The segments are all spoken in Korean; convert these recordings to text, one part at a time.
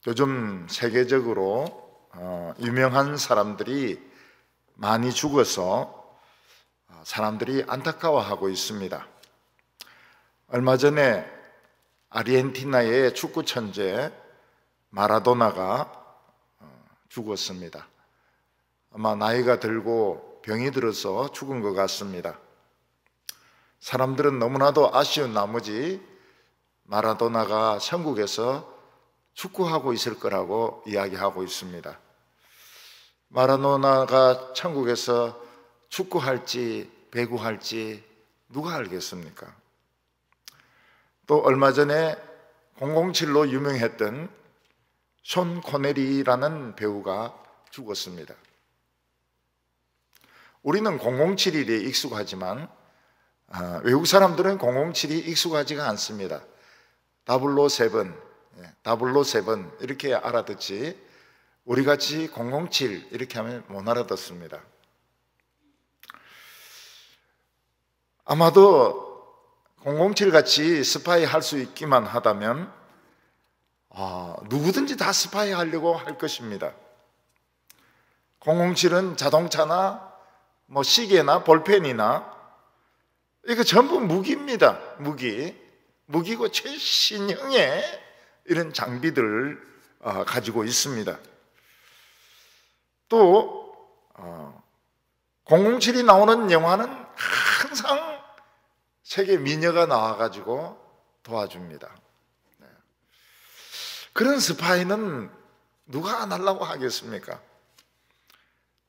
요즘 세계적으로 유명한 사람들이 많이 죽어서 사람들이 안타까워하고 있습니다. 얼마 전에 아르헨티나의 축구 천재 마라도나가 죽었습니다. 아마 나이가 들고 병이 들어서 죽은 것 같습니다. 사람들은 너무나도 아쉬운 나머지 마라도나가 천국에서 축구하고 있을 거라고 이야기하고 있습니다. 마라도나가 천국에서 축구할지 배구할지 누가 알겠습니까? 또 얼마 전에 007로 유명했던 션 코네리라는 배우가 죽었습니다. 우리는 007에 익숙하지만 외국 사람들은 007이 익숙하지가 않습니다. 007 이렇게 알아듣지 우리같이 007 이렇게 하면 못 알아듣습니다. 아마도 007같이 스파이 할 수 있기만 하다면 누구든지 다 스파이 하려고 할 것입니다. 007은 자동차나 시계나 볼펜이나 이거 전부 무기입니다. 무기고 최신형의 이런 장비들을 가지고 있습니다. 또 007이 나오는 영화는 항상 세계 미녀가 나와가지고 도와줍니다. 그런 스파이는 누가 안 하려고 하겠습니까?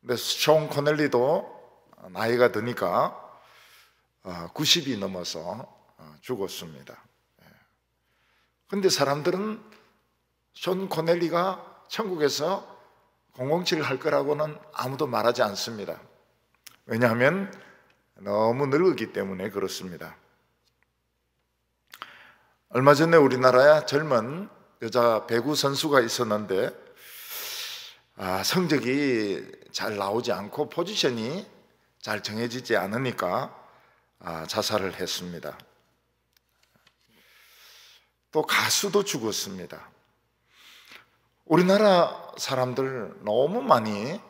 근데 션 코넬리도 나이가 드니까 90이 넘어서 죽었습니다. 근데 사람들은 션 코넬리가 천국에서 007을 할 거라고는 아무도 말하지 않습니다. 왜냐하면 너무 늙었기 때문에 그렇습니다. 얼마 전에 우리나라에 젊은 여자 배구 선수가 있었는데 성적이 잘 나오지 않고 포지션이 잘 정해지지 않으니까 자살을 했습니다. 또 가수도 죽었습니다. 우리나라 사람들 너무 많이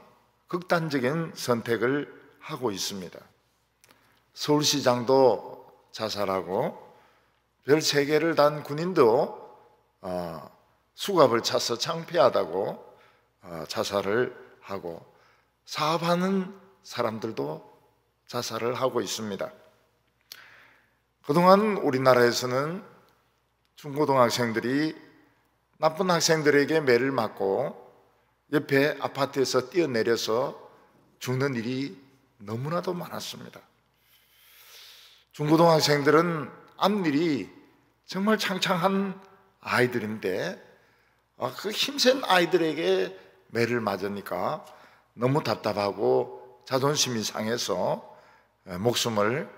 극단적인 선택을 하고 있습니다. 서울시장도 자살하고 별 3개를 단 군인도 수갑을 차서 창피하다고 자살을 하고 사업하는 사람들도 자살을 하고 있습니다. 그동안 우리나라에서는 중고등학생들이 나쁜 학생들에게 매를 맞고 옆에 아파트에서 뛰어내려서 죽는 일이 너무나도 많았습니다. 중고등학생들은 앞일이 정말 창창한 아이들인데 그 힘센 아이들에게 매를 맞으니까 너무 답답하고 자존심이 상해서 목숨을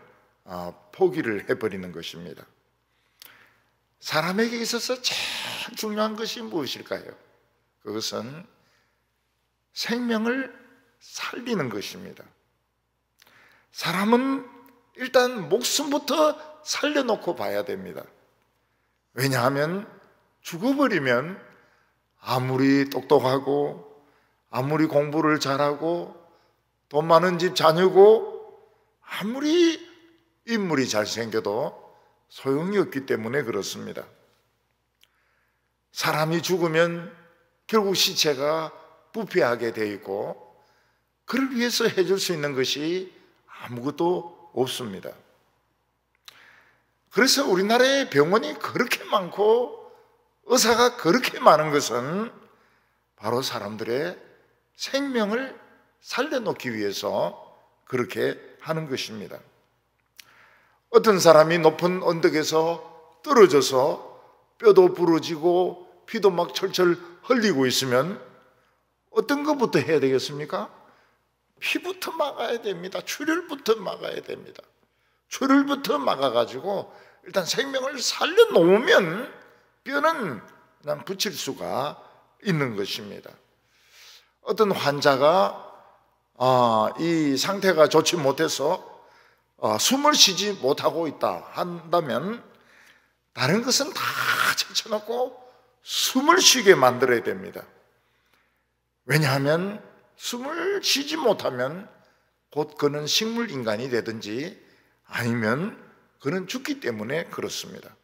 포기를 해버리는 것입니다. 사람에게 있어서 제일 중요한 것이 무엇일까요? 그것은 생명을 살리는 것입니다. 사람은 일단 목숨부터 살려놓고 봐야 됩니다. 왜냐하면 죽어버리면 아무리 똑똑하고 아무리 공부를 잘하고 돈 많은 집 자녀고 아무리 인물이 잘생겨도 소용이 없기 때문에 그렇습니다. 사람이 죽으면 결국 시체가 부패하게 되어 있고 그를 위해서 해줄 수 있는 것이 아무것도 없습니다. 그래서 우리나라에 병원이 그렇게 많고 의사가 그렇게 많은 것은 바로 사람들의 생명을 살려놓기 위해서 그렇게 하는 것입니다. 어떤 사람이 높은 언덕에서 떨어져서 뼈도 부러지고 피도 막 철철 흘리고 있으면 어떤 것부터 해야 되겠습니까? 피부터 막아야 됩니다. 출혈부터 막아야 됩니다. 출혈부터 막아가지고 일단 생명을 살려놓으면 뼈는 그냥 붙일 수가 있는 것입니다. 어떤 환자가 이 상태가 좋지 못해서 숨을 쉬지 못하고 있다 한다면 다른 것은 다 제쳐놓고 숨을 쉬게 만들어야 됩니다. 왜냐하면 숨을 쉬지 못하면 곧 그는 식물 인간이 되든지 아니면 그는 죽기 때문에 그렇습니다.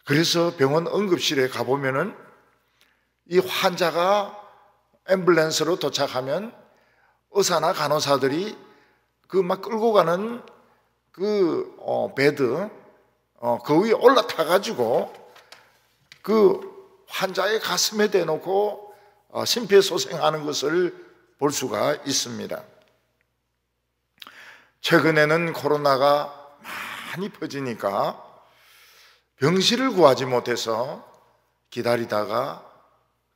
그래서 병원 응급실에 가보면은 이 환자가 앰뷸런스로 도착하면 의사나 간호사들이 그 막 끌고 가는 그 베드 그 위에 올라타 가지고 그 환자의 가슴에 대놓고 심폐소생하는 것을 볼 수가 있습니다. 최근에는 코로나가 많이 퍼지니까 병실을 구하지 못해서 기다리다가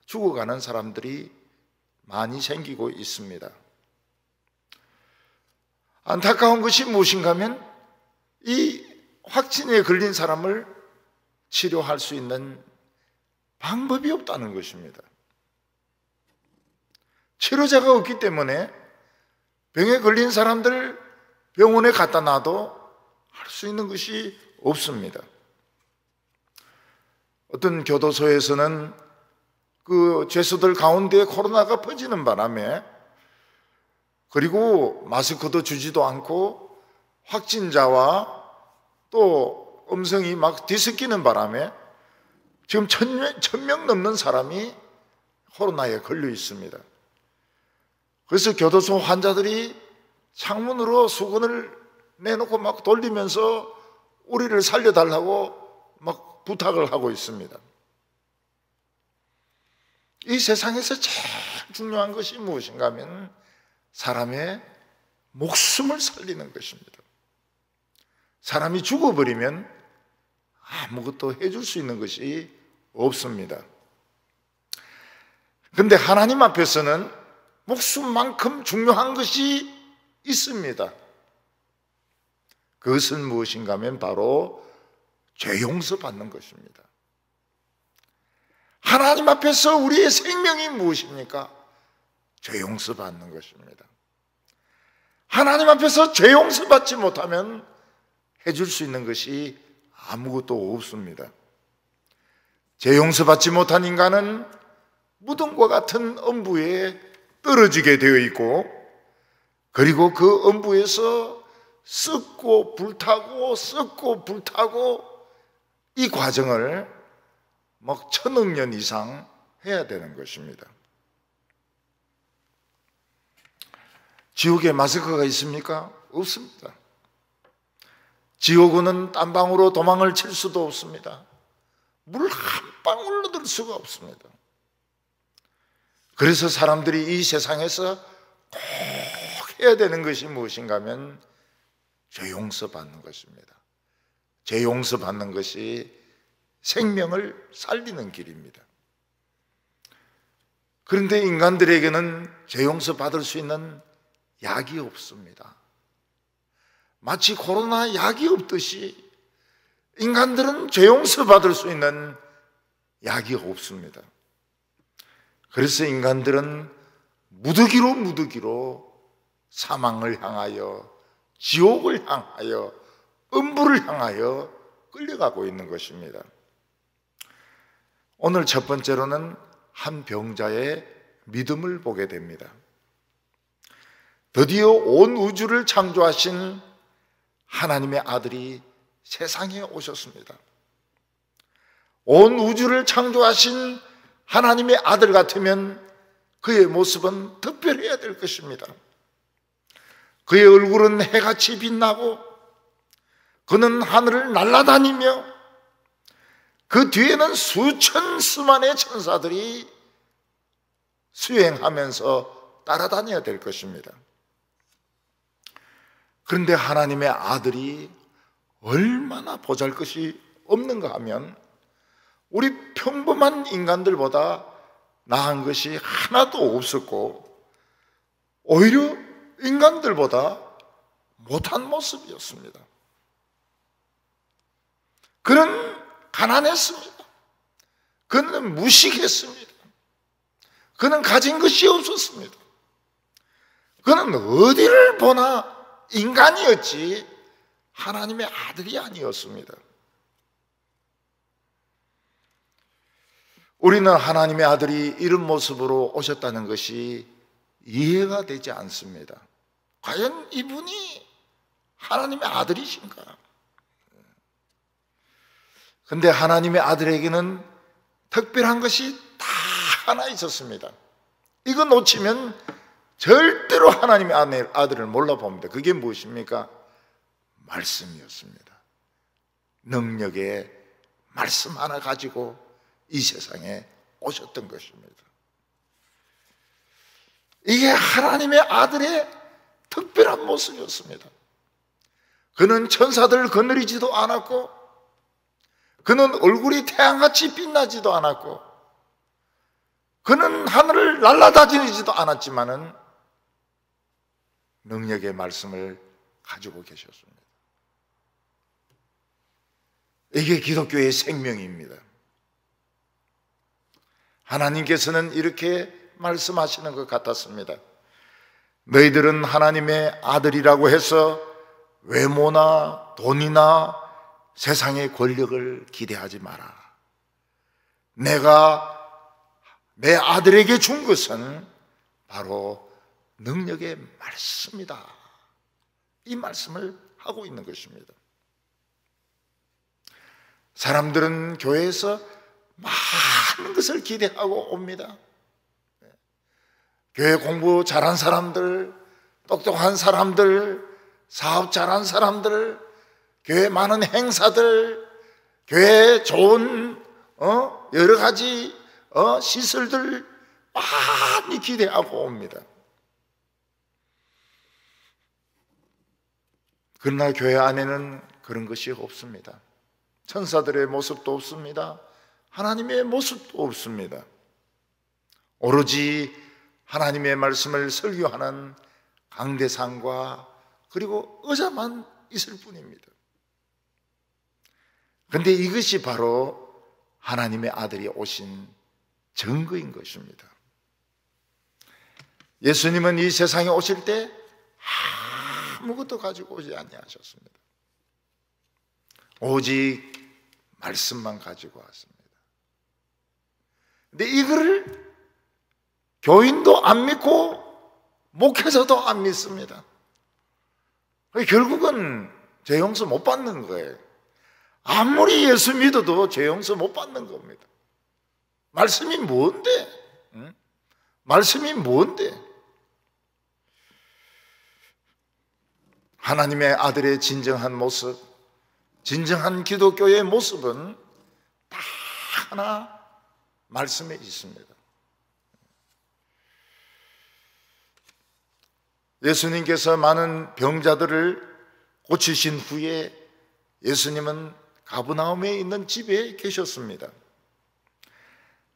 죽어가는 사람들이 많이 생기고 있습니다. 안타까운 것이 무엇인가 하면 이 확진에 걸린 사람을 치료할 수 있는 방법이 없다는 것입니다. 치료제가 없기 때문에 병에 걸린 사람들 병원에 갖다 놔도 할 수 있는 것이 없습니다. 어떤 교도소에서는 그 죄수들 가운데 코로나가 퍼지는 바람에 그리고 마스크도 주지도 않고 확진자와 또 음성이 막 뒤섞이는 바람에 지금 1,000명 넘는 사람이 코로나에 걸려 있습니다. 그래서 교도소 환자들이 창문으로 수건을 내놓고 막 돌리면서 우리를 살려달라고 막 부탁을 하고 있습니다. 이 세상에서 제일 중요한 것이 무엇인가 하면 사람의 목숨을 살리는 것입니다. 사람이 죽어버리면 아무것도 해줄 수 있는 것이 없습니다. 그런데 하나님 앞에서는 목숨만큼 중요한 것이 있습니다. 그것은 무엇인가 하면 바로 죄 용서받는 것입니다. 하나님 앞에서 우리의 생명이 무엇입니까? 죄 용서받는 것입니다. 하나님 앞에서 죄 용서받지 못하면 해줄 수 있는 것이 아무것도 없습니다. 죄 용서받지 못한 인간은 무덤과 같은 엄부에 떨어지게 되어 있고 그리고 그 엄부에서 썩고 불타고 썩고 불타고 이 과정을 막 1,000억 년 이상 해야 되는 것입니다. 지옥에 마스크가 있습니까? 없습니다. 지옥은 땀방으로 도망을 칠 수도 없습니다. 물 한 방울 얻을 수가 없습니다. 그래서 사람들이 이 세상에서 꼭 해야 되는 것이 무엇인가 하면 죄 용서받는 것입니다. 죄 용서받는 것이 생명을 살리는 길입니다. 그런데 인간들에게는 죄 용서받을 수 있는 약이 없습니다. 마치 코로나 약이 없듯이 인간들은 죄 용서받을 수 있는 약이 없습니다. 그래서 인간들은 무더기로 사망을 향하여 지옥을 향하여 음부를 향하여 끌려가고 있는 것입니다. 오늘 첫 번째로는 한 병자의 믿음을 보게 됩니다. 드디어 온 우주를 창조하신 하나님의 아들이 세상에 오셨습니다. 온 우주를 창조하신 하나님의 아들 같으면 그의 모습은 특별해야 될 것입니다. 그의 얼굴은 해같이 빛나고 그는 하늘을 날아다니며 그 뒤에는 수천 수만의 천사들이 수행하면서 따라다녀야 될 것입니다. 그런데 하나님의 아들이 얼마나 보잘것이 없는가 하면 우리 평범한 인간들보다 나은 것이 하나도 없었고 오히려 인간들보다 못한 모습이었습니다. 그는 가난했습니다. 그는 무식했습니다. 그는 가진 것이 없었습니다. 그는 어디를 보나 인간이었지 하나님의 아들이 아니었습니다. 우리는 하나님의 아들이 이런 모습으로 오셨다는 것이 이해가 되지 않습니다. 과연 이분이 하나님의 아들이신가? 근데 하나님의 아들에게는 특별한 것이 다 하나 있었습니다. 이거 놓치면 절대로 하나님의 아들을 몰라봅니다. 그게 무엇입니까? 말씀이었습니다. 능력의 말씀 하나 가지고 이 세상에 오셨던 것입니다. 이게 하나님의 아들의 특별한 모습이었습니다. 그는 천사들을 거느리지도 않았고, 그는 얼굴이 태양같이 빛나지도 않았고, 그는 하늘을 날아다니지도 않았지만은 능력의 말씀을 가지고 계셨습니다. 이게 기독교의 생명입니다. 하나님께서는 이렇게 말씀하시는 것 같았습니다. 너희들은 하나님의 아들이라고 해서 외모나 돈이나 세상의 권력을 기대하지 마라. 내가 내 아들에게 준 것은 바로 능력의 말씀이다. 이 말씀을 하고 있는 것입니다. 사람들은 교회에서 많은 것을 기대하고 옵니다. 교회 공부 잘한 사람들, 똑똑한 사람들, 사업 잘한 사람들, 교회 많은 행사들, 교회에 좋은 여러 가지 시설들 많이 기대하고 옵니다. 그러나 교회 안에는 그런 것이 없습니다. 천사들의 모습도 없습니다. 하나님의 모습도 없습니다. 오로지 하나님의 말씀을 설교하는 강대상과 그리고 의자만 있을 뿐입니다. 그런데 이것이 바로 하나님의 아들이 오신 증거인 것입니다. 예수님은 이 세상에 오실 때 아무것도 가지고 오지 아니하셨습니다. 오직 말씀만 가지고 왔습니다. 근데 이거를 교인도 안 믿고 목회자도 안 믿습니다. 결국은 죄 용서 못 받는 거예요. 아무리 예수 믿어도 죄 용서 못 받는 겁니다. 말씀이 뭔데? 말씀이 뭔데? 하나님의 아들의 진정한 모습, 진정한 기독교의 모습은 다 하나 말씀에 있습니다. 예수님께서 많은 병자들을 고치신 후에 예수님은 가버나움에 있는 집에 계셨습니다.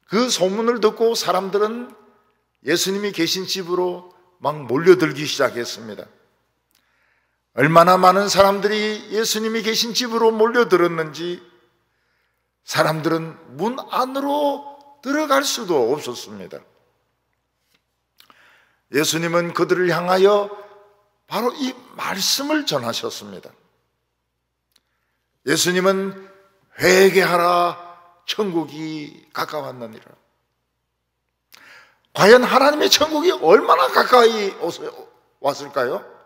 그 소문을 듣고 사람들은 예수님이 계신 집으로 막 몰려들기 시작했습니다. 얼마나 많은 사람들이 예수님이 계신 집으로 몰려들었는지 사람들은 문 안으로 들어갈 수도 없었습니다. 예수님은 그들을 향하여 바로 이 말씀을 전하셨습니다. 예수님은 회개하라, 천국이 가까웠느니라. 과연 하나님의 천국이 얼마나 가까이 왔을까요?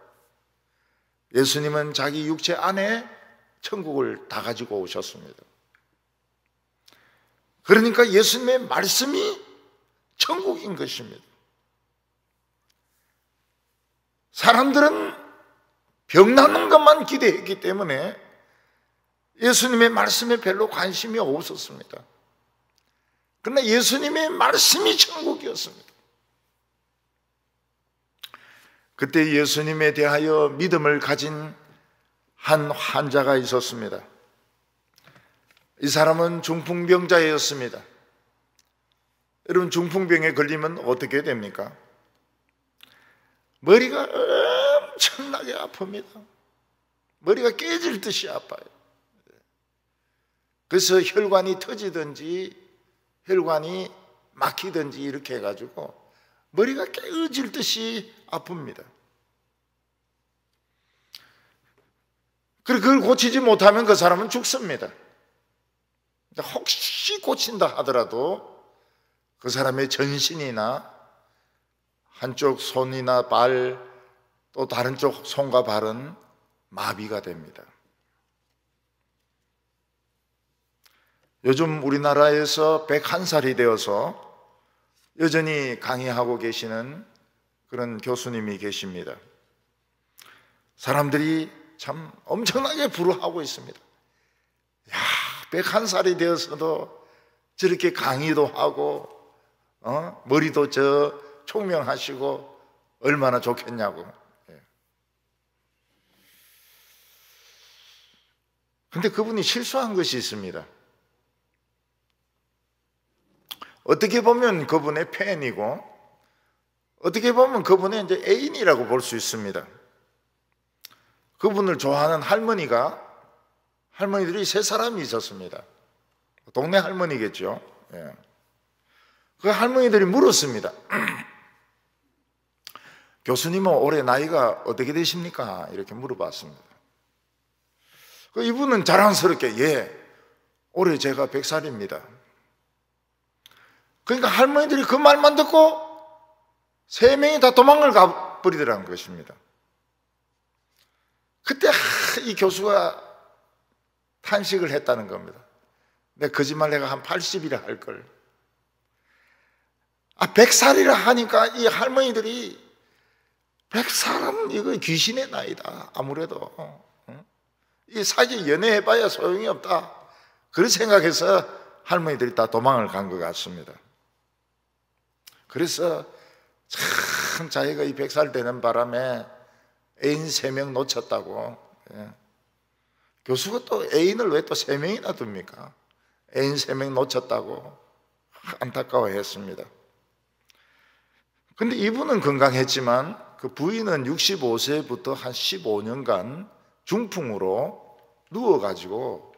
예수님은 자기 육체 안에 천국을 다 가지고 오셨습니다. 그러니까 예수님의 말씀이 천국인 것입니다. 사람들은 병 낫는 것만 기대했기 때문에 예수님의 말씀에 별로 관심이 없었습니다. 그러나 예수님의 말씀이 천국이었습니다. 그때 예수님에 대하여 믿음을 가진 한 환자가 있었습니다. 이 사람은 중풍병자였습니다. 여러분, 중풍병에 걸리면 어떻게 됩니까? 머리가 엄청나게 아픕니다. 머리가 깨질 듯이 아파요. 그래서 혈관이 터지든지 혈관이 막히든지 이렇게 해가지고 머리가 깨어질 듯이 아픕니다. 그리고 그걸 고치지 못하면 그 사람은 죽습니다. 혹시 고친다 하더라도 그 사람의 전신이나 한쪽 손이나 발, 또 다른 쪽 손과 발은 마비가 됩니다. 요즘 우리나라에서 101살이 되어서 여전히 강의하고 계시는 그런 교수님이 계십니다. 사람들이 참 엄청나게 부러워하고 있습니다. 야, 101살이 되어서도 저렇게 강의도 하고 머리도 총명하시고 얼마나 좋겠냐고. 근데 그분이 실수한 것이 있습니다. 어떻게 보면 그분의 팬이고 어떻게 보면 그분의 이제 애인이라고 볼 수 있습니다. 그분을 좋아하는 할머니들이 3사람이 있었습니다. 동네 할머니겠죠. 예. 그 할머니들이 물었습니다. 교수님은 올해 나이가 어떻게 되십니까? 이렇게 물어봤습니다. 이분은 자랑스럽게 올해 제가 100살입니다. 그러니까 할머니들이 그 말만 듣고 3명이 다 도망을 가버리더라는 것입니다. 그때 이 교수가 탄식을 했다는 겁니다. 거짓말 내가 한 80이라 할 걸. 100살이라 하니까 이 할머니들이 100살은 이거 귀신의 나이다. 아무래도 이 사기 연애해봐야 소용이 없다. 그런 생각해서 할머니들이 다 도망을 간 것 같습니다. 그래서 참 자기가 이 100살 되는 바람에 애인 3명 놓쳤다고. 교수가 또 애인을 왜 또 3명이나 둡니까? 애인 3명 놓쳤다고 안타까워했습니다. 근데 이분은 건강했지만 그 부인은 65세부터 한 15년간 중풍으로 누워가지고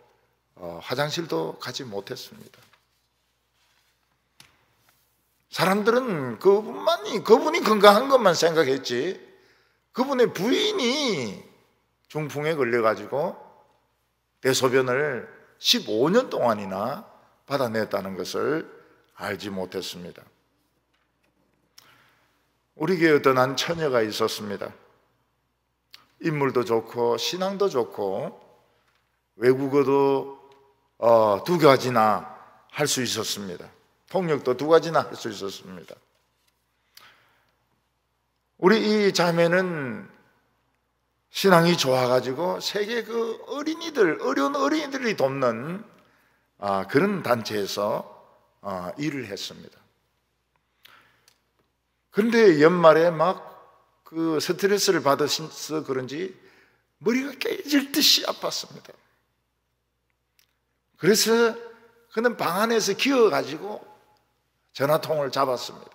화장실도 가지 못했습니다. 사람들은 그분이 건강한 것만 생각했지 그분의 부인이 중풍에 걸려가지고 대소변을 15년 동안이나 받아냈다는 것을 알지 못했습니다. 우리 교회에 어떤 한 처녀가 있었습니다. 인물도 좋고 신앙도 좋고 외국어도 2가지나 할 수 있었습니다. 통역도 2가지나 할 수 있었습니다. 우리 이 자매는 신앙이 좋아가지고 세계 그 어려운 어린이들이 돕는 그런 단체에서 일을 했습니다. 그런데 연말에 막 그 스트레스를 받아서 그런지 머리가 깨질 듯이 아팠습니다. 그래서 그는 방 안에서 기어가지고 전화통을 잡았습니다.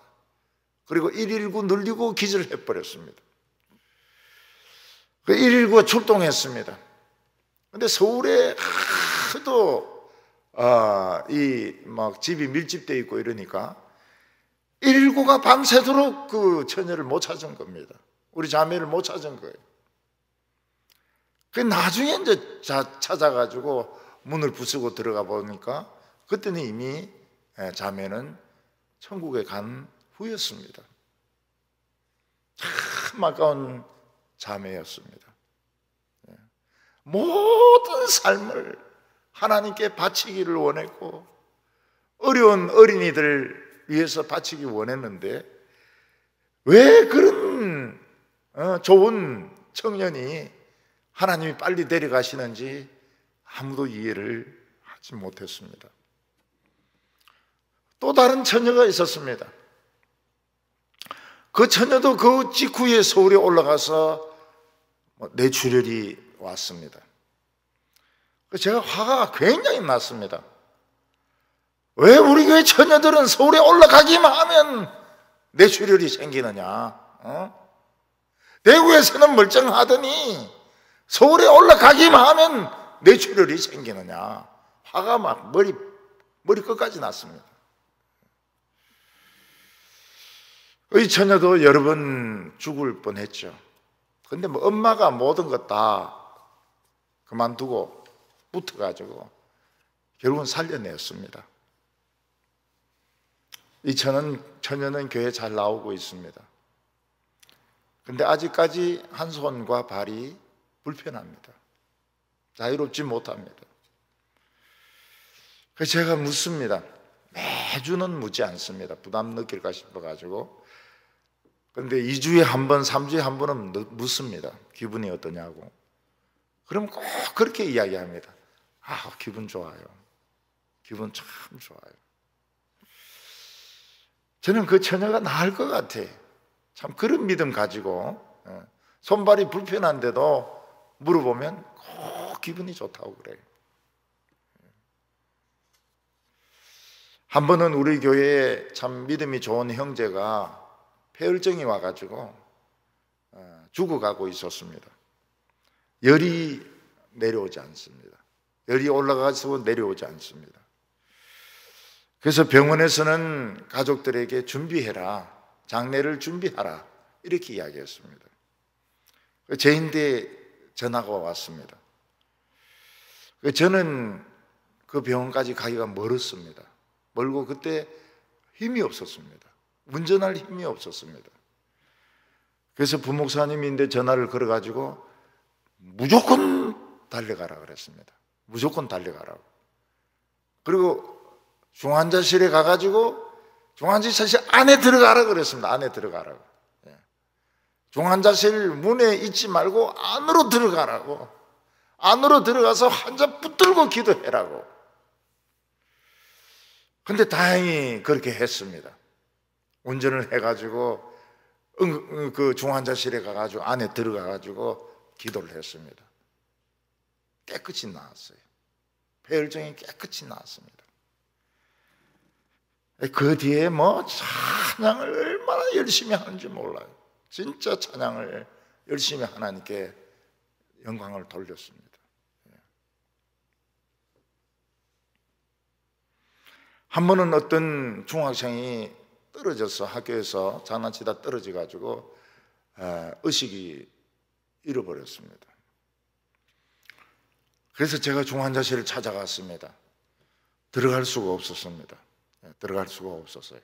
그리고 119 누르고 기절해 버렸습니다. 그 119가 출동했습니다. 그런데 서울에 하도 막 집이 밀집되어 있고 이러니까 119가 밤새도록 그 처녀를 못 찾은 겁니다. 우리 자매를 못 찾은 거예요. 그 나중에 이제 찾아가지고 문을 부수고 들어가 보니까 그때는 이미 자매는 천국에 간 후였습니다. 참 아까운 자매였습니다. 모든 삶을 하나님께 바치기를 원했고 어려운 어린이들 위해서 바치기 원했는데 왜 그런 좋은 청년이 하나님이 빨리 데려가시는지 아무도 이해를 하지 못했습니다. 또 다른 처녀가 있었습니다. 그 처녀도 그 직후에 서울에 올라가서 뇌출혈이 왔습니다. 제가 화가 굉장히 났습니다. 왜 우리 교회 처녀들은 서울에 올라가기만 하면 뇌출혈이 생기느냐? 대구에서는 멀쩡하더니 서울에 올라가기만 하면 뇌출혈이 생기느냐? 화가 막 머리 끝까지 났습니다. 이 처녀도 여러 번 죽을 뻔했죠. 근데 뭐 엄마가 모든 것 다 그만두고 붙어가지고 결국은 살려냈습니다. 이 처녀는 교회 잘 나오고 있습니다. 근데 아직까지 한 손과 발이 불편합니다. 자유롭지 못합니다. 그래서 제가 묻습니다. 매주는 묻지 않습니다. 부담 느낄까 싶어가지고. 그런데 2주에 한 번, 3주에 한 번은 묻습니다. 기분이 어떠냐고. 그럼 꼭 그렇게 이야기합니다. 아, 기분 좋아요. 기분 참 좋아요. 저는 그 처녀가 나을 것 같아. 참 그런 믿음 가지고 손발이 불편한데도 물어보면 꼭 기분이 좋다고 그래요. 한 번은 우리 교회에 참 믿음이 좋은 형제가 폐혈증이 와가지고 죽어가고 있었습니다. 열이 내려오지 않습니다. 열이 올라가서 내려오지 않습니다. 그래서 병원에서는 가족들에게 준비해라, 장례를 준비하라 이렇게 이야기했습니다. 제인데 전화가 왔습니다. 저는 그 병원까지 가기가 멀었습니다. 멀고 그때 힘이 없었습니다. 운전할 힘이 없었습니다. 그래서 부목사님인데 전화를 걸어가지고 무조건 달려가라 그랬습니다. 무조건 달려가라고. 그리고 중환자실에 가가지고 중환자실 안에 들어가라 그랬습니다. 안에 들어가라고. 중환자실 문에 있지 말고 안으로 들어가라고. 안으로 들어가서 환자 붙들고 기도해라고. 근데 다행히 그렇게 했습니다. 운전을 해가지고 그 중환자실에 가가지고 안에 들어가가지고 기도를 했습니다. 깨끗이 나았어요. 폐혈증이 깨끗이 나았습니다. 그 뒤에 뭐 찬양을 얼마나 열심히 하는지 몰라요. 진짜 찬양을 열심히 하나님께 영광을 돌렸습니다. 한 번은 어떤 중학생이 떨어져서 학교에서 장난치다 떨어져가지고 의식이 잃어버렸습니다. 그래서 제가 중환자실을 찾아갔습니다. 들어갈 수가 없었습니다. 들어갈 수가 없었어요.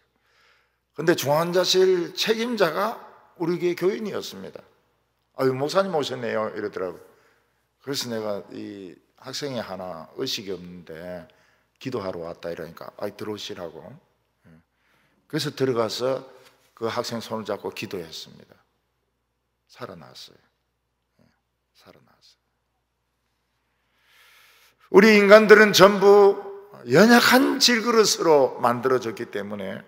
그런데 중환자실 책임자가 우리 교회 교인이었습니다. 아유, 목사님 오셨네요 이러더라고요. 그래서 내가 이 학생이 하나 의식이 없는데 기도하러 왔다 이러니까 들어오시라고. 그래서 들어가서 그 학생 손을 잡고 기도했습니다. 살아났어요. 살아났어요. 우리 인간들은 전부 연약한 질그릇으로 만들어졌기 때문에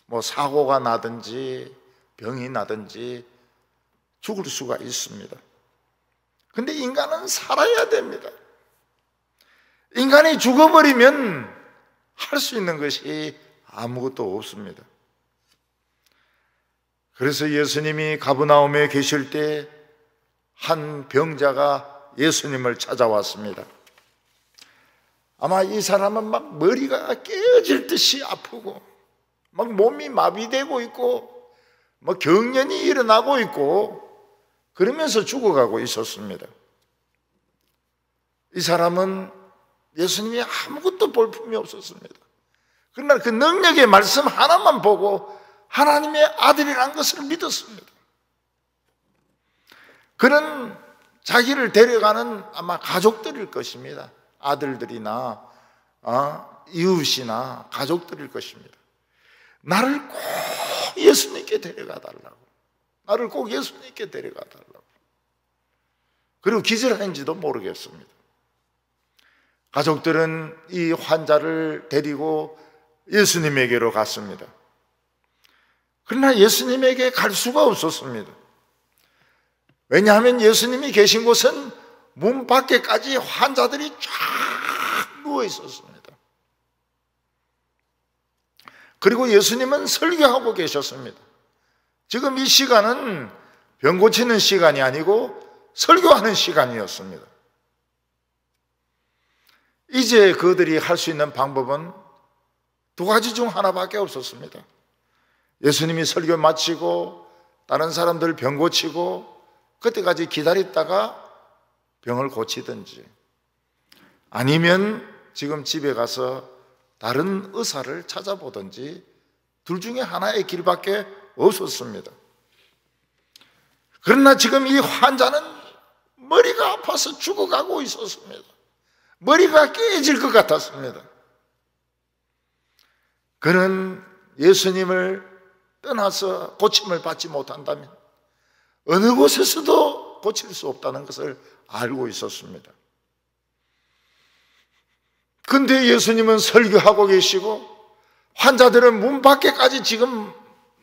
뭐 사고가 나든지 병이 나든지 죽을 수가 있습니다. 근데 인간은 살아야 됩니다. 인간이 죽어버리면 할 수 있는 것이 아무것도 없습니다. 그래서 예수님이 가버나움에 계실 때 한 병자가 예수님을 찾아왔습니다. 아마 이 사람은 막 머리가 깨어질 듯이 아프고 막 몸이 마비되고 있고 뭐 경련이 일어나고 있고 그러면서 죽어가고 있었습니다. 이 사람은 예수님이 아무것도 볼품이 없었습니다. 그러나 그 능력의 말씀 하나만 보고 하나님의 아들이란 것을 믿었습니다. 그는 자기를 데려가는 아마 가족들일 것입니다. 아들들이나 이웃이나 가족들일 것입니다. 나를 꼭 예수님께 데려가 달라고. 나를 꼭 예수님께 데려가 달라고. 그리고 기절한지도 모르겠습니다. 가족들은 이 환자를 데리고 예수님에게로 갔습니다. 그러나 예수님에게 갈 수가 없었습니다. 왜냐하면 예수님이 계신 곳은 문 밖에까지 환자들이 쫙 누워 있었습니다. 그리고 예수님은 설교하고 계셨습니다. 지금 이 시간은 병 고치는 시간이 아니고 설교하는 시간이었습니다. 이제 그들이 할 수 있는 방법은 두 가지 중 하나밖에 없었습니다. 예수님이 설교 마치고 다른 사람들 병 고치고 그때까지 기다렸다가 병을 고치든지 아니면 지금 집에 가서 다른 의사를 찾아보든지 둘 중에 하나의 길밖에 없었습니다. 그러나 지금 이 환자는 머리가 아파서 죽어가고 있었습니다. 머리가 깨질 것 같았습니다. 그는 예수님을 떠나서 고침을 받지 못한다면 어느 곳에서도 고칠 수 없다는 것을 알고 있었습니다. 근데 예수님은 설교하고 계시고 환자들은 문 밖에까지 지금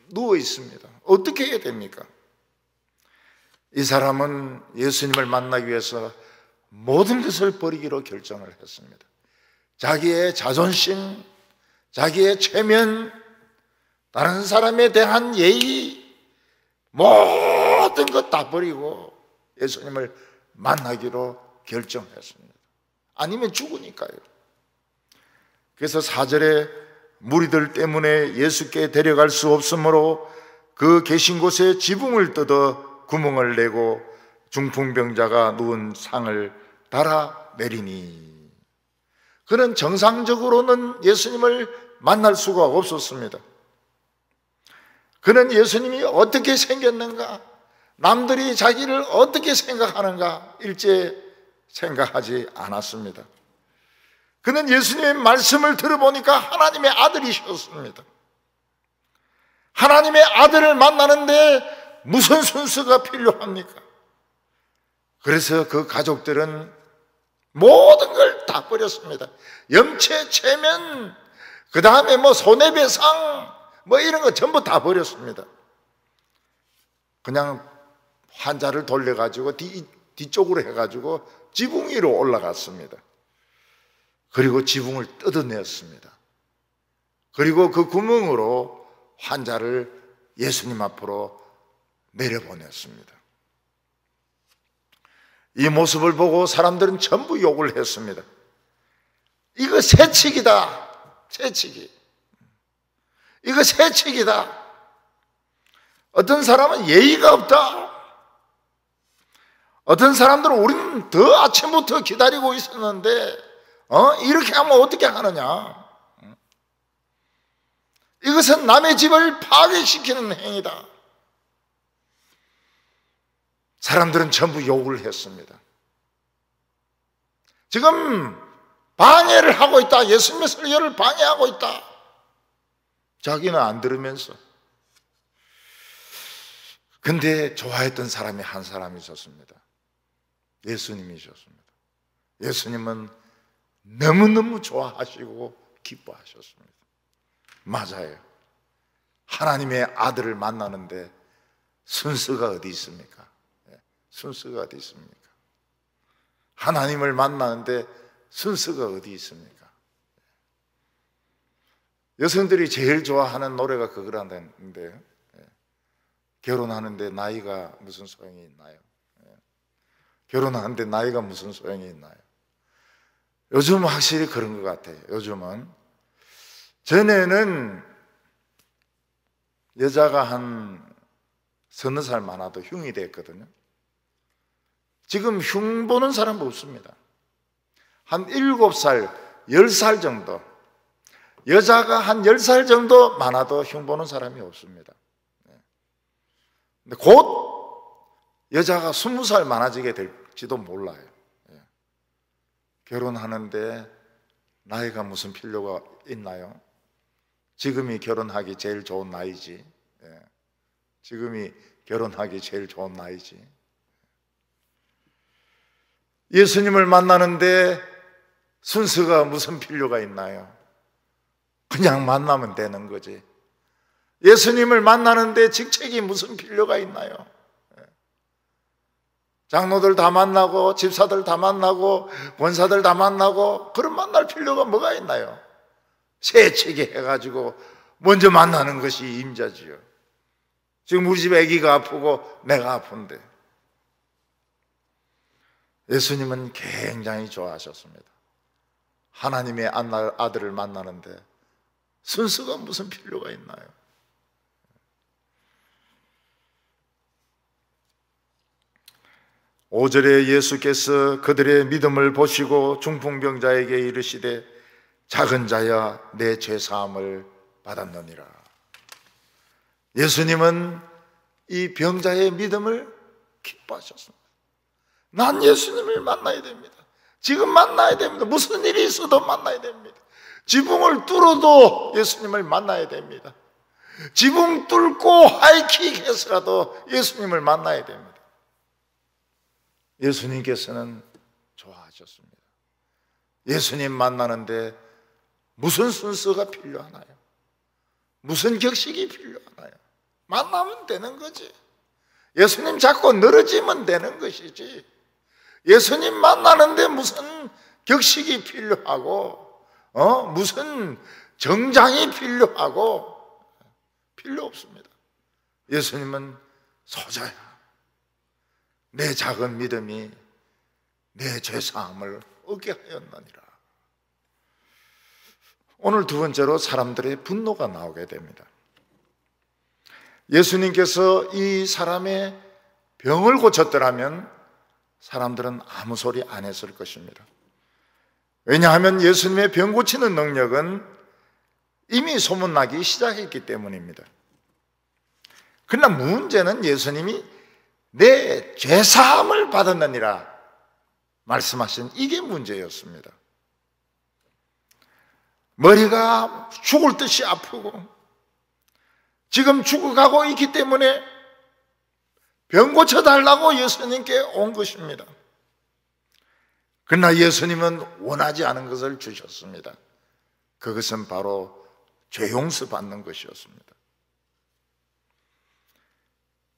누워 있습니다. 어떻게 해야 됩니까? 이 사람은 예수님을 만나기 위해서 모든 것을 버리기로 결정을 했습니다. 자기의 자존심, 자기의 체면, 다른 사람에 대한 예의, 모든 것 다 버리고 예수님을 만나기로 결정했습니다. 아니면 죽으니까요. 그래서 4절에 무리들 때문에 예수께 데려갈 수 없으므로 그 계신 곳에 지붕을 뜯어 구멍을 내고 중풍병자가 누운 상을 달아 내리니, 그는 정상적으로는 예수님을 만날 수가 없었습니다. 그는 예수님이 어떻게 생겼는가, 남들이 자기를 어떻게 생각하는가 일체 생각하지 않았습니다. 그는 예수님의 말씀을 들어보니까 하나님의 아들이셨습니다. 하나님의 아들을 만나는데 무슨 순서가 필요합니까? 그래서 그 가족들은 모든 걸 다 버렸습니다. 염체, 체면, 그 다음에 손해배상 이런 거 전부 다 버렸습니다. 그냥 환자를 돌려가지고 뒤쪽으로 해가지고 지붕 위로 올라갔습니다. 그리고 지붕을 뜯어냈습니다. 그리고 그 구멍으로 환자를 예수님 앞으로 내려보냈습니다. 이 모습을 보고 사람들은 전부 욕을 했습니다. 이거 새치기다, 새치기. 이거 새치기다. 어떤 사람은 예의가 없다. 어떤 사람들은 우리는 더 아침부터 기다리고 있었는데 이렇게 하면 어떻게 하느냐. 이것은 남의 집을 파괴시키는 행위다. 사람들은 전부 욕을 했습니다. 지금 방해를 하고 있다. 예수님의 설교를 방해하고 있다. 자기는 안 들으면서. 근데 좋아했던 사람이 한 사람이 있었습니다. 예수님이셨습니다. 예수님은 너무너무 좋아하시고 기뻐하셨습니다. 맞아요. 하나님의 아들을 만나는데 순서가 어디 있습니까? 순서가 어디 있습니까? 하나님을 만나는데 순서가 어디 있습니까? 여성들이 제일 좋아하는 노래가 그거라는데요. 결혼하는데 나이가 무슨 소용이 있나요? 결혼하는데 나이가 무슨 소용이 있나요? 요즘은 확실히 그런 것 같아요. 요즘은. 전에는 여자가 한 서너 살 많아도 흉이 됐거든요. 지금 흉 보는 사람 없습니다. 한 7살, 10살 정도, 여자가 한 10살 정도 많아도 흉 보는 사람이 없습니다. 근데 곧 여자가 20살 많아지게 될지도 몰라요. 결혼하는데 나이가 무슨 필요가 있나요? 지금이 결혼하기 제일 좋은 나이지. 지금이 결혼하기 제일 좋은 나이지. 예수님을 만나는데 순서가 무슨 필요가 있나요? 그냥 만나면 되는 거지. 예수님을 만나는데 직책이 무슨 필요가 있나요? 장로들 다 만나고 집사들 다 만나고 권사들 다 만나고 그런 만날 필요가 뭐가 있나요? 새치기 해가지고 먼저 만나는 것이 임자지요. 지금 우리 집 아기가 아프고 내가 아픈데 예수님은 굉장히 좋아하셨습니다. 하나님의 아들을 만나는데 순서가 무슨 필요가 있나요? 오절에 예수께서 그들의 믿음을 보시고 중풍병자에게 이르시되 작은 자야 내 죄사함을 받았느니라. 예수님은 이 병자의 믿음을 기뻐하셨습니다. 난 예수님을 만나야 됩니다. 지금 만나야 됩니다. 무슨 일이 있어도 만나야 됩니다. 지붕을 뚫어도 예수님을 만나야 됩니다. 지붕 뚫고 하이킥 해서라도 예수님을 만나야 됩니다. 예수님께서는 좋아하셨습니다. 예수님 만나는데 무슨 순서가 필요하나요? 무슨 격식이 필요하나요? 만나면 되는 거지. 예수님 잡고 늘어지면 되는 것이지. 예수님 만나는데 무슨 격식이 필요하고 무슨 정장이 필요하고 필요 없습니다. 예수님은 소자야. 내 작은 믿음이 내 죄사함을 얻게 하였느니라. 오늘 두 번째로 사람들의 분노가 나오게 됩니다. 예수님께서 이 사람의 병을 고쳤더라면 사람들은 아무 소리 안 했을 것입니다. 왜냐하면 예수님의 병 고치는 능력은 이미 소문나기 시작했기 때문입니다. 그러나 문제는 예수님이 내 죄사함을 받았느니라 말씀하신 이게 문제였습니다. 머리가 죽을 듯이 아프고 지금 죽어가고 있기 때문에 병 고쳐달라고 예수님께 온 것입니다. 그러나 예수님은 원하지 않은 것을 주셨습니다. 그것은 바로 죄 용서 받는 것이었습니다.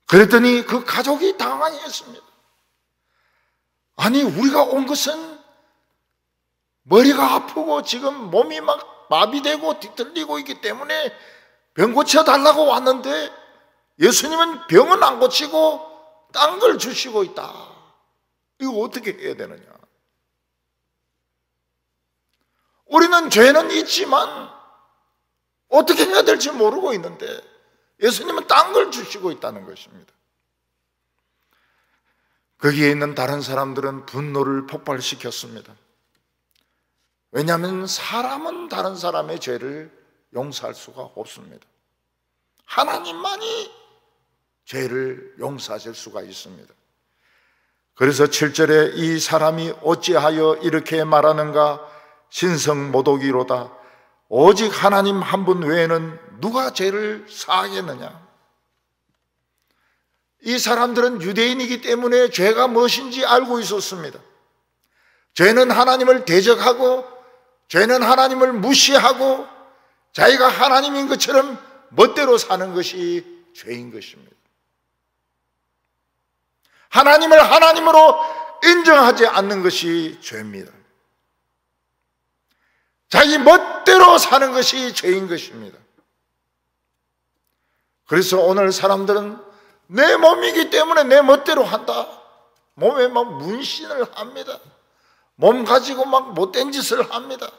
그랬더니 그 가족이 당황했습니다. 아니, 우리가 온 것은 머리가 아프고 지금 몸이 막 마비되고 뒤틀리고 있기 때문에 병 고쳐달라고 왔는데 예수님은 병은 안 고치고 딴 걸 주시고 있다. 이거 어떻게 해야 되느냐? 우리는 죄는 있지만 어떻게 해야 될지 모르고 있는데 예수님은 딴 걸 주시고 있다는 것입니다. 거기에 있는 다른 사람들은 분노를 폭발시켰습니다. 왜냐하면 사람은 다른 사람의 죄를 용서할 수가 없습니다. 하나님만이 죄를 용서하실 수가 있습니다. 그래서 7절에 이 사람이 어찌하여 이렇게 말하는가? 신성모독이로다. 오직 하나님 한 분 외에는 누가 죄를 사하겠느냐? 이 사람들은 유대인이기 때문에 죄가 무엇인지 알고 있었습니다. 죄는 하나님을 대적하고 죄는 하나님을 무시하고 자기가 하나님인 것처럼 멋대로 사는 것이 죄인 것입니다. 하나님을 하나님으로 인정하지 않는 것이 죄입니다. 자기 멋대로 사는 것이 죄인 것입니다. 그래서 오늘 사람들은 내 몸이기 때문에 내 멋대로 한다. 몸에 막 문신을 합니다. 몸 가지고 막 못된 짓을 합니다.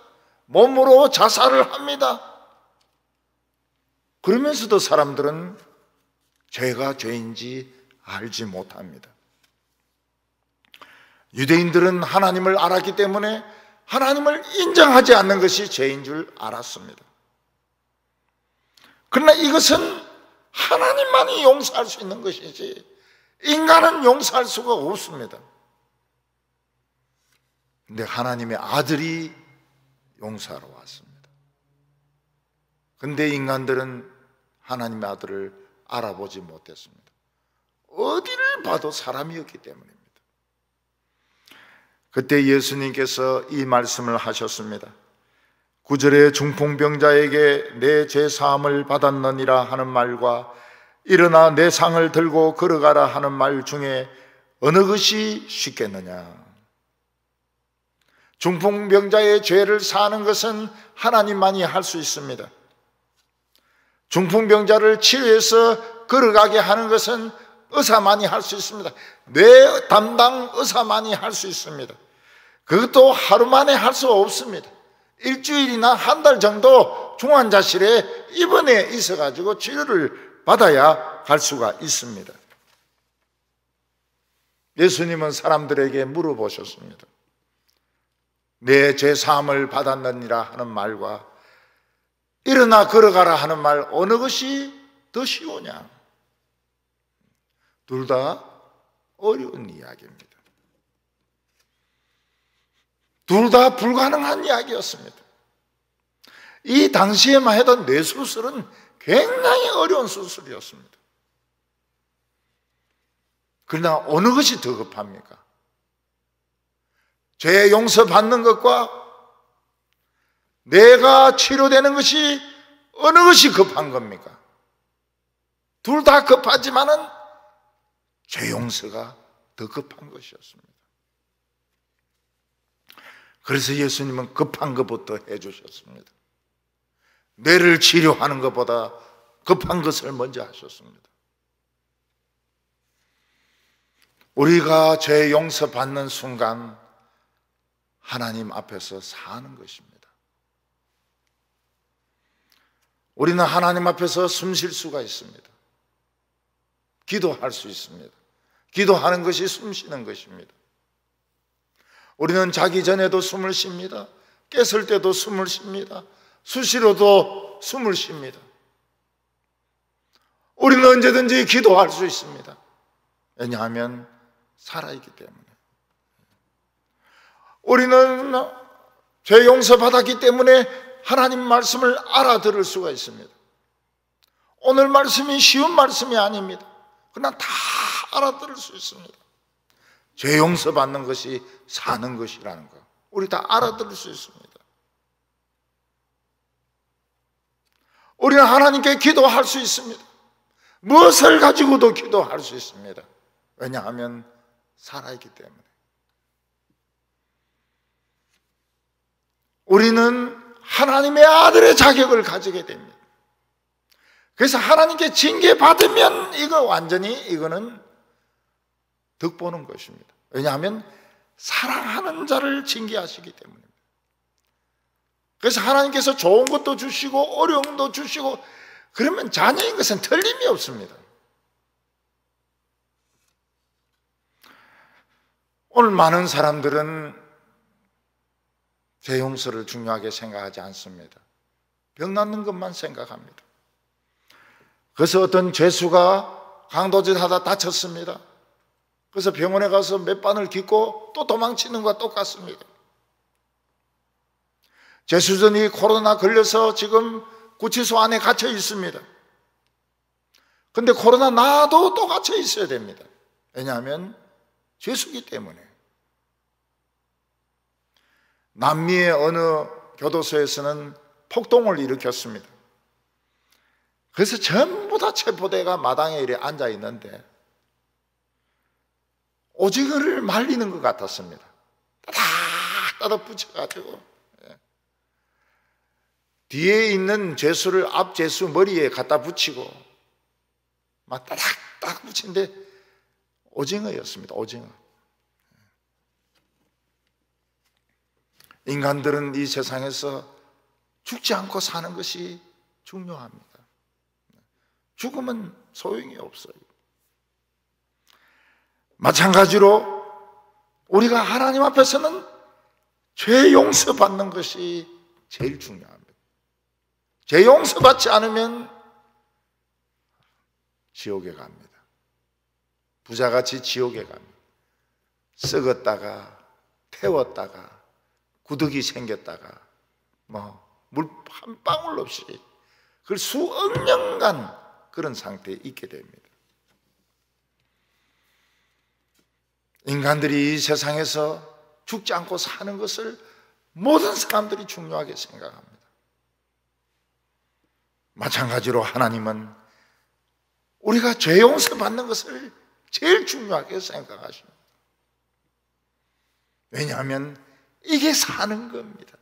몸으로 자살을 합니다. 그러면서도 사람들은 죄가 죄인지 알지 못합니다. 유대인들은 하나님을 알았기 때문에 하나님을 인정하지 않는 것이 죄인 줄 알았습니다. 그러나 이것은 하나님만이 용서할 수 있는 것이지 인간은 용서할 수가 없습니다. 근데 하나님의 아들이 용서하러 왔습니다. 근데 인간들은 하나님의 아들을 알아보지 못했습니다. 어디를 봐도 사람이었기 때문입니다. 그때 예수님께서 이 말씀을 하셨습니다. 9절에 중풍병자에게 내 죄사함을 받았느니라 하는 말과 일어나 내 상을 들고 걸어가라 하는 말 중에 어느 것이 쉽겠느냐? 중풍병자의 죄를 사하는 것은 하나님만이 할 수 있습니다. 중풍병자를 치료해서 걸어가게 하는 것은 의사만이 할 수 있습니다. 뇌 담당 의사만이 할 수 있습니다. 그것도 하루 만에 할 수 없습니다. 일주일이나 한 달 정도 중환자실에 입원해 있어가지고 치료를 받아야 갈 수가 있습니다. 예수님은 사람들에게 물어보셨습니다. 내 죄사함을 받았느니라 하는 말과 일어나 걸어가라 하는 말 어느 것이 더 쉬우냐? 둘 다 어려운 이야기입니다. 둘 다 불가능한 이야기였습니다. 이 당시에만 해도 뇌수술은 굉장히 어려운 수술이었습니다. 그러나 어느 것이 더 급합니까? 죄 용서받는 것과 내가 치료되는 것이 어느 것이 급한 겁니까? 둘 다 급하지만은 죄 용서가 더 급한 것이었습니다. 그래서 예수님은 급한 것부터 해주셨습니다. 뇌를 치료하는 것보다 급한 것을 먼저 하셨습니다. 우리가 죄 용서받는 순간 하나님 앞에서 사는 것입니다. 우리는 하나님 앞에서 숨 쉴 수가 있습니다. 기도할 수 있습니다. 기도하는 것이 숨 쉬는 것입니다. 우리는 자기 전에도 숨을 쉽니다. 깼을 때도 숨을 쉽니다. 수시로도 숨을 쉽니다. 우리는 언제든지 기도할 수 있습니다. 왜냐하면 살아있기 때문에. 우리는 죄 용서받았기 때문에 하나님 말씀을 알아들을 수가 있습니다. 오늘 말씀이 쉬운 말씀이 아닙니다. 그러나 다 알아들을 수 있습니다. 죄 용서받는 것이 사는 것이라는 거 우리 다 알아들을 수 있습니다. 우리는 하나님께 기도할 수 있습니다. 무엇을 가지고도 기도할 수 있습니다. 왜냐하면 살아있기 때문에. 우리는 하나님의 아들의 자격을 가지게 됩니다. 그래서 하나님께 징계받으면 이거는 득보는 것입니다. 왜냐하면 사랑하는 자를 징계하시기 때문입니다. 그래서 하나님께서 좋은 것도 주시고 어려운 것도 주시고 그러면 자녀인 것은 틀림이 없습니다. 오늘 많은 사람들은 죄 용서를 중요하게 생각하지 않습니다. 병 낫는 것만 생각합니다. 그래서 어떤 죄수가 강도짓 하다 다쳤습니다. 그래서 병원에 가서 몇 바늘 깃고 또 도망치는 것과 똑같습니다. 죄수전이 코로나 걸려서 지금 구치소 안에 갇혀 있습니다. 근데 코로나 나도 또 갇혀 있어야 됩니다. 왜냐하면 죄수기 때문에. 남미의 어느 교도소에서는 폭동을 일으켰습니다. 그래서 전부 다 체포대가 마당에 이렇게 앉아 있는데 오징어를 말리는 것 같았습니다. 따닥따닥 붙여가지고 뒤에 있는 죄수를 앞 죄수 머리에 갖다 붙이고 막 따닥따닥 붙이는데 오징어였습니다. 오징어. 인간들은 이 세상에서 죽지 않고 사는 것이 중요합니다. 죽으면 소용이 없어요. 마찬가지로 우리가 하나님 앞에서는 죄 용서받는 것이 제일 중요합니다. 죄 용서받지 않으면 지옥에 갑니다. 부자같이 지옥에 갑니다. 썩었다가 태웠다가 구더기 생겼다가 물 한 방울 없이 그걸 수억 년간 그런 상태에 있게 됩니다. 인간들이 이 세상에서 죽지 않고 사는 것을 모든 사람들이 중요하게 생각합니다. 마찬가지로 하나님은 우리가 죄 용서받는 것을 제일 중요하게 생각하십니다. 왜냐하면 이게 사는 겁니다.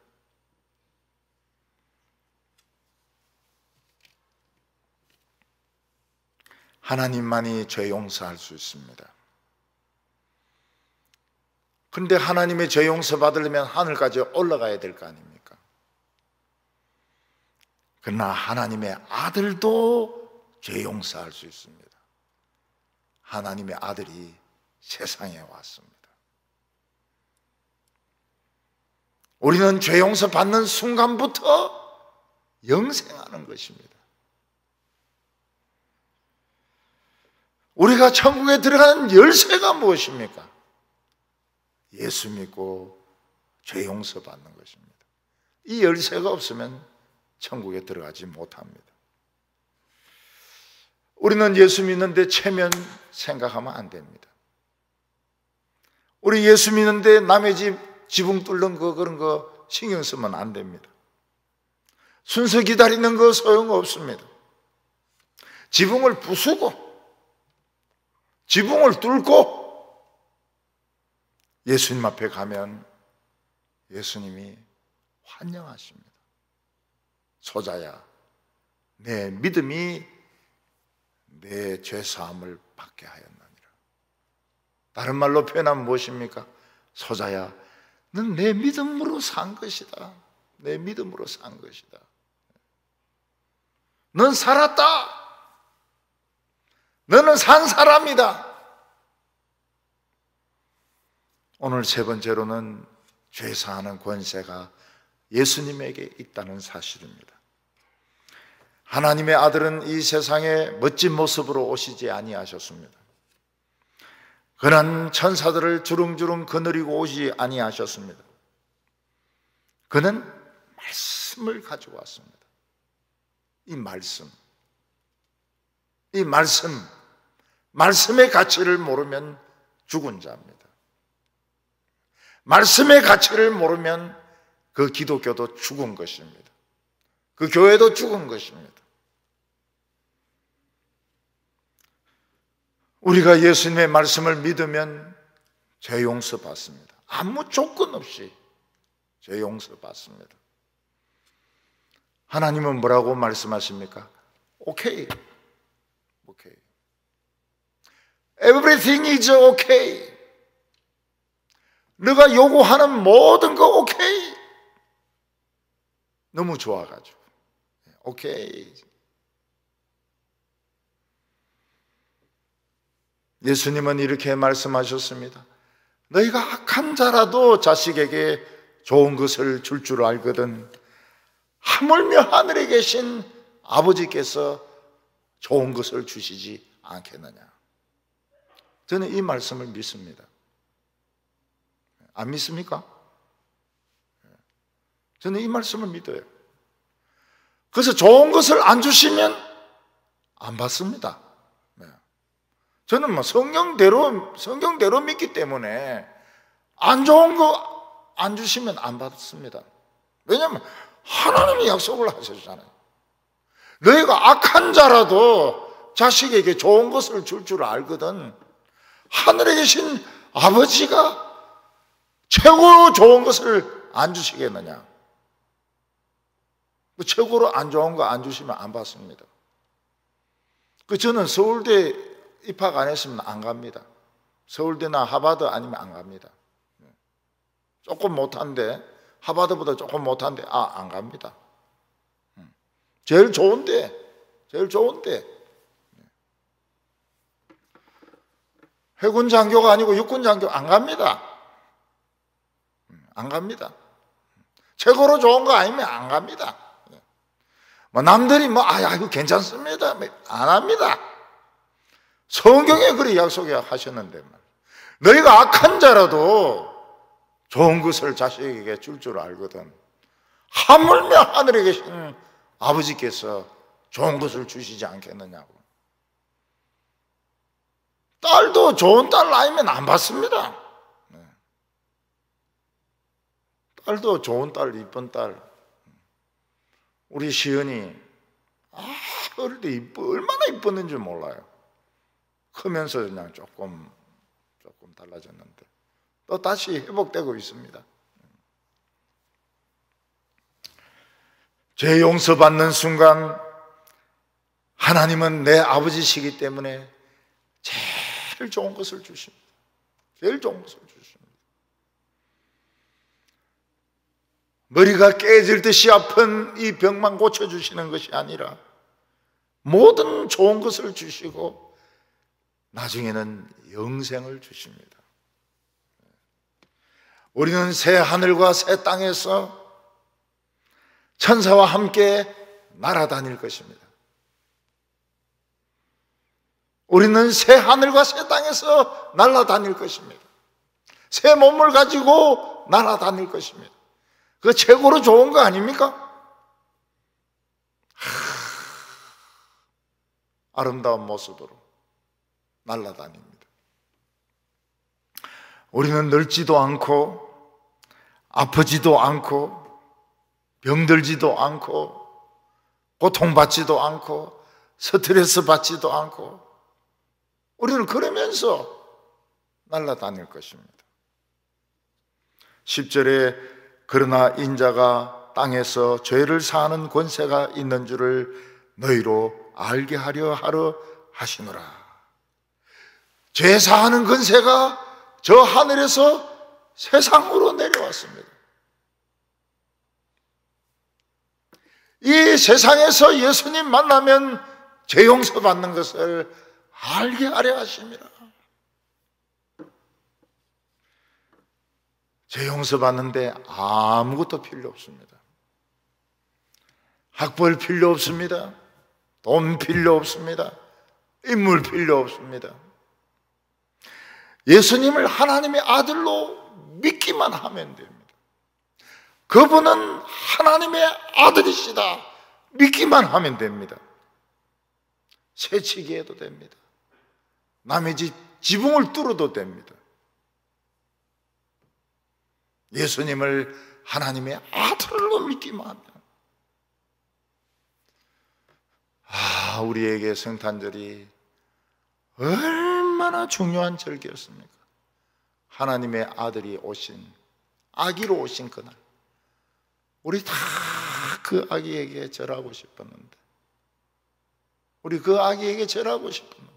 하나님만이 죄 용서할 수 있습니다. 그런데 하나님의 죄 용서 받으려면 하늘까지 올라가야 될 거 아닙니까? 그러나 하나님의 아들도 죄 용서할 수 있습니다. 하나님의 아들이 세상에 왔습니다. 우리는 죄 용서 받는 순간부터 영생하는 것입니다. 우리가 천국에 들어가는 열쇠가 무엇입니까? 예수 믿고 죄 용서받는 것입니다. 이 열쇠가 없으면 천국에 들어가지 못합니다. 우리는 예수 믿는데 체면 생각하면 안 됩니다. 우리 예수 믿는데 남의 집 지붕 뚫는 거 그런 거 신경 쓰면 안 됩니다. 순서 기다리는 거 소용없습니다. 지붕을 부수고 지붕을 뚫고 예수님 앞에 가면 예수님이 환영하십니다. 소자야, 내 믿음이 내 죄사함을 받게 하였느니라. 다른 말로 표현하면 무엇입니까? 소자야, 넌 내 믿음으로 산 것이다. 내 믿음으로 산 것이다. 넌 살았다. 너는 산 사람이다. 오늘 세 번째로는 죄사하는 권세가 예수님에게 있다는 사실입니다. 하나님의 아들은 이 세상에 멋진 모습으로 오시지 아니하셨습니다. 그는 천사들을 주릉주릉 거느리고 오지 아니하셨습니다. 그는 말씀을 가지고 왔습니다. 이 말씀의 가치를 모르면 죽은 자입니다. 말씀의 가치를 모르면 그 기독교도 죽은 것입니다. 그 교회도 죽은 것입니다. 우리가 예수님의 말씀을 믿으면 죄 용서 받습니다. 아무 조건 없이 죄 용서 받습니다. 하나님은 뭐라고 말씀하십니까? 오케이. Everything is okay. 너가 요구하는 모든 거 오케이. 너무 좋아가지고 오케이. 예수님은 이렇게 말씀하셨습니다. 너희가 악한 자라도 자식에게 좋은 것을 줄 줄 알거든 하물며 하늘에 계신 아버지께서 좋은 것을 주시지 않겠느냐. 저는 이 말씀을 믿습니다. 안 믿습니까? 저는 이 말씀을 믿어요. 그래서 좋은 것을 안 주시면 안 받습니다. 저는 성경대로 믿기 때문에 안 좋은 거 안 주시면 안 받습니다. 왜냐하면 하나님이 약속을 하셨잖아요. 너희가 악한 자라도 자식에게 좋은 것을 줄 줄 알거든 하늘에 계신 아버지가 최고로 좋은 것을 안 주시겠느냐. 최고로 안 좋은 거 안 주시면 안 받습니다. 저는 서울대 입학 안 했으면 안 갑니다. 서울대나 하버드 아니면 안 갑니다. 조금 못한데 하버드보다 조금 못한데 안 갑니다. 제일 좋은데 해군 장교가 아니고 육군 장교 안 갑니다. 안 갑니다. 최고로 좋은 거 아니면 안 갑니다. 남들이 이거 괜찮습니다 안 합니다. 성경에 그렇게 약속하셨는데 너희가 악한 자라도 좋은 것을 자식에게 줄 줄 알거든 하물며 하늘에 계신 아버지께서 좋은 것을 주시지 않겠느냐고. 딸도 좋은 딸 낳으면 안 받습니다. 딸도 좋은 딸, 이쁜 딸. 우리 시은이 어릴 때 얼마나 이뻤는지 몰라요. 크면서 그냥 조금 달라졌는데 또 다시 회복되고 있습니다. 죄 용서받는 순간 하나님은 내 아버지시기 때문에 제일 좋은 것을 주십니다. 제일 좋은 것을 주십니다. 머리가 깨질 듯이 아픈 이 병만 고쳐주시는 것이 아니라 모든 좋은 것을 주시고 나중에는 영생을 주십니다. 우리는 새 하늘과 새 땅에서 천사와 함께 날아다닐 것입니다. 우리는 새 하늘과 새 땅에서 날아다닐 것입니다. 새 몸을 가지고 날아다닐 것입니다. 그거 최고로 좋은 거 아닙니까? 아름다운 모습으로 날아다닙니다. 우리는 늙지도 않고 아프지도 않고 병들지도 않고 고통받지도 않고 스트레스 받지도 않고 우리는 그러면서 날아다닐 것입니다. 10절에 그러나 인자가 땅에서 죄를 사하는 권세가 있는 줄을 너희로 알게 하려 하시노라. 죄 사하는 권세가 저 하늘에서 세상으로 내려왔습니다. 이 세상에서 예수님 만나면 죄 용서 받는 것을 알게 하려 하십니다. 죄 용서 받는데 아무것도 필요 없습니다. 학벌 필요 없습니다. 돈 필요 없습니다. 인물 필요 없습니다. 예수님을 하나님의 아들로 믿기만 하면 됩니다. 그분은 하나님의 아들이시다 믿기만 하면 됩니다. 새치기 해도 됩니다. 남의 집 지붕을 뚫어도 됩니다. 예수님을 하나님의 아들로 믿기만 하면 우리에게 성탄절이 얼마나 중요한 절기였습니까? 하나님의 아들이 오신, 아기로 오신 그날 우리 다 그 아기에게 절하고 싶었는데, 우리 그 아기에게 절하고 싶었는데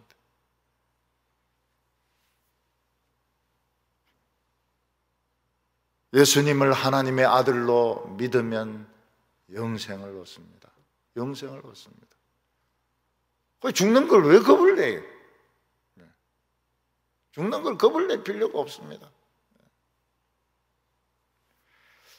예수님을 하나님의 아들로 믿으면 영생을 얻습니다. 영생을 얻습니다. 죽는 걸 왜 겁을 내요? 죽는 걸 겁을 낼 필요가 없습니다.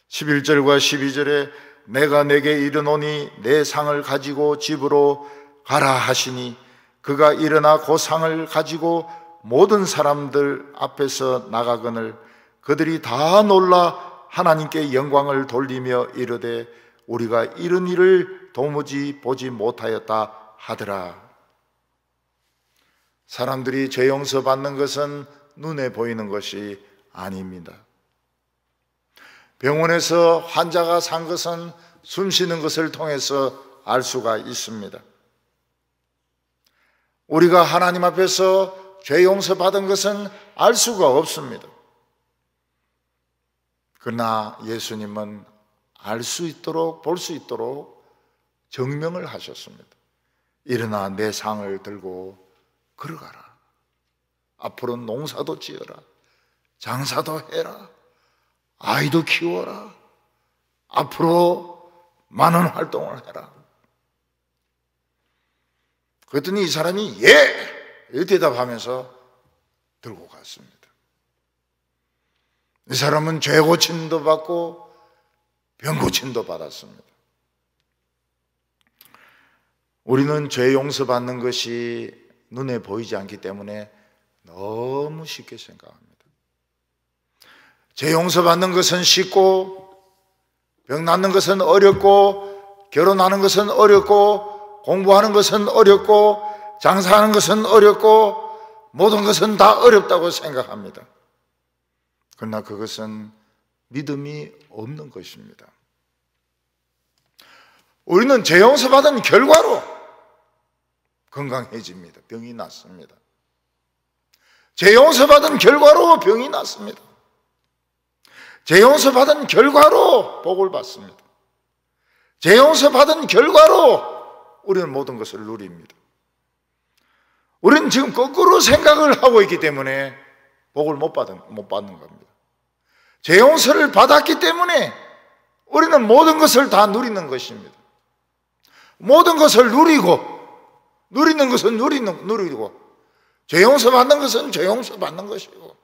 11절과 12절에 내가 내게 이르노니 내 상을 가지고 집으로 가라 하시니 그가 일어나 그 상을 가지고 모든 사람들 앞에서 나가거늘 그들이 다 놀라 하나님께 영광을 돌리며 이르되 우리가 이런 일을 도무지 보지 못하였다 하더라. 사람들이 죄 용서 받는 것은 눈에 보이는 것이 아닙니다. 병원에서 환자가 산 것은 숨 쉬는 것을 통해서 알 수가 있습니다. 우리가 하나님 앞에서 죄 용서 받은 것은 알 수가 없습니다. 그러나 예수님은 알 수 있도록, 볼 수 있도록 증명을 하셨습니다. 일어나 내 상을 들고 걸어가라. 앞으로 농사도 지어라. 장사도 해라. 아이도 키워라. 앞으로 많은 활동을 해라. 그랬더니 이 사람이 예! 이렇게 대답하면서 들고 갔습니다. 이 사람은 죄 고침도 받고 병 고침도 받았습니다. 우리는 죄 용서받는 것이 눈에 보이지 않기 때문에 너무 쉽게 생각합니다. 죄 용서받는 것은 쉽고 병 낫는 것은 어렵고 결혼하는 것은 어렵고 공부하는 것은 어렵고 장사하는 것은 어렵고 모든 것은 다 어렵다고 생각합니다. 그러나 그것은 믿음이 없는 것입니다. 우리는 죄 용서받은 결과로 건강해집니다. 병이 낫습니다. 죄 용서받은 결과로 병이 낫습니다. 죄 용서받은 결과로 복을 받습니다. 죄 용서받은 결과로 우리는 모든 것을 누립니다. 우리는 지금 거꾸로 생각을 하고 있기 때문에 복을 못 받는 겁니다. 죄 용서를 받았기 때문에 우리는 모든 것을 다 누리는 것입니다. 모든 것을 누리는 것은 누리고 죄 용서 받는 것은 죄 용서 받는 것이고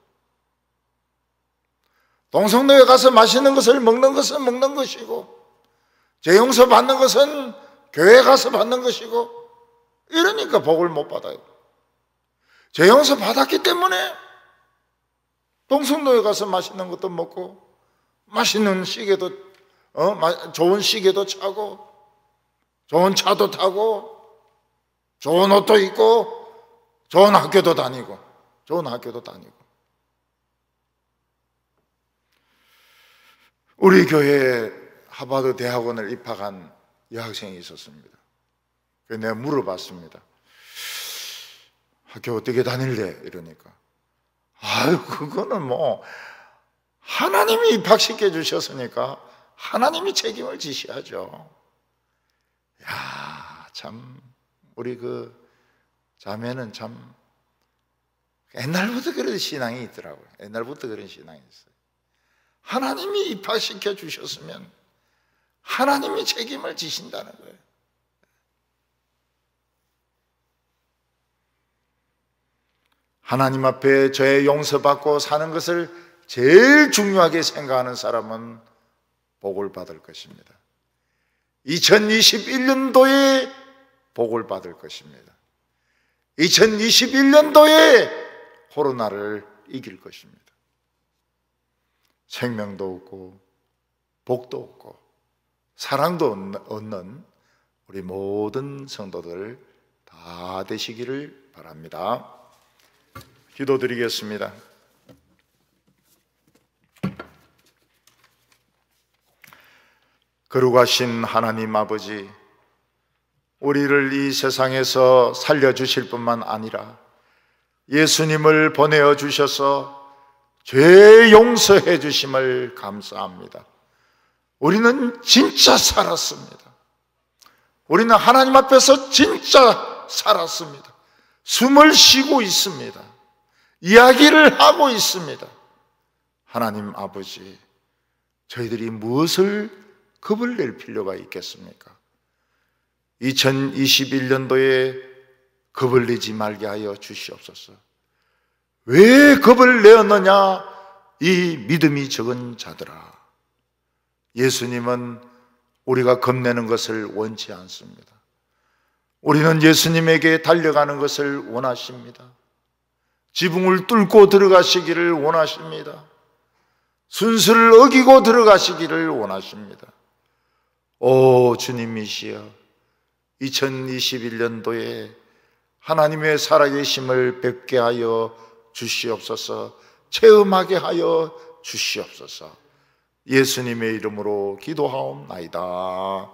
동성로에 가서 맛있는 것을 먹는 것은 먹는 것이고 죄 용서 받는 것은 교회 가서 받는 것이고 이러니까 복을 못 받아요. 죄 용서 받았기 때문에 동성로에 가서 맛있는 것도 먹고 맛있는 시계도 좋은 시계도 차고 좋은 차도 타고 좋은 옷도 입고 좋은 학교도 다니고 우리 교회에 하버드 대학원을 입학한 여학생이 있었습니다. 그래서 내가 물어봤습니다. 학교 어떻게 다닐래? 이러니까 아유, 그거는 뭐 하나님이 입학시켜 주셨으니까 하나님이 책임을 지셔야죠. 야, 참 우리 그 자매는 참 옛날부터 그런 신앙이 있더라고요. 옛날부터 그런 신앙이 있어요. 하나님이 입학시켜 주셨으면 하나님이 책임을 지신다는 거예요. 하나님 앞에 죄 용서받고 사는 것을 제일 중요하게 생각하는 사람은 복을 받을 것입니다. 2021년도에 복을 받을 것입니다. 2021년도에 코로나를 이길 것입니다. 생명도 없고 복도 없고 사랑도 얻는 우리 모든 성도들 다 되시기를 바랍니다. 기도드리겠습니다. 거룩하신 하나님 아버지, 우리를 이 세상에서 살려주실 뿐만 아니라 예수님을 보내어 주셔서 죄 용서해 주심을 감사합니다. 우리는 진짜 살았습니다. 우리는 하나님 앞에서 진짜 살았습니다. 숨을 쉬고 있습니다. 이야기를 하고 있습니다. 하나님 아버지, 저희들이 무엇을 겁을 낼 필요가 있겠습니까? 2021년도에 겁을 내지 말게 하여 주시옵소서. 왜 겁을 내었느냐? 이 믿음이 적은 자들아. 예수님은 우리가 겁내는 것을 원치 않습니다. 우리는 예수님에게 달려가는 것을 원하십니다. 지붕을 뚫고 들어가시기를 원하십니다. 순서를 어기고 들어가시기를 원하십니다. 오 주님이시여, 2021년도에 하나님의 살아계심을 뵙게 하여 주시옵소서. 체험하게 하여 주시옵소서. 예수님의 이름으로 기도하옵나이다.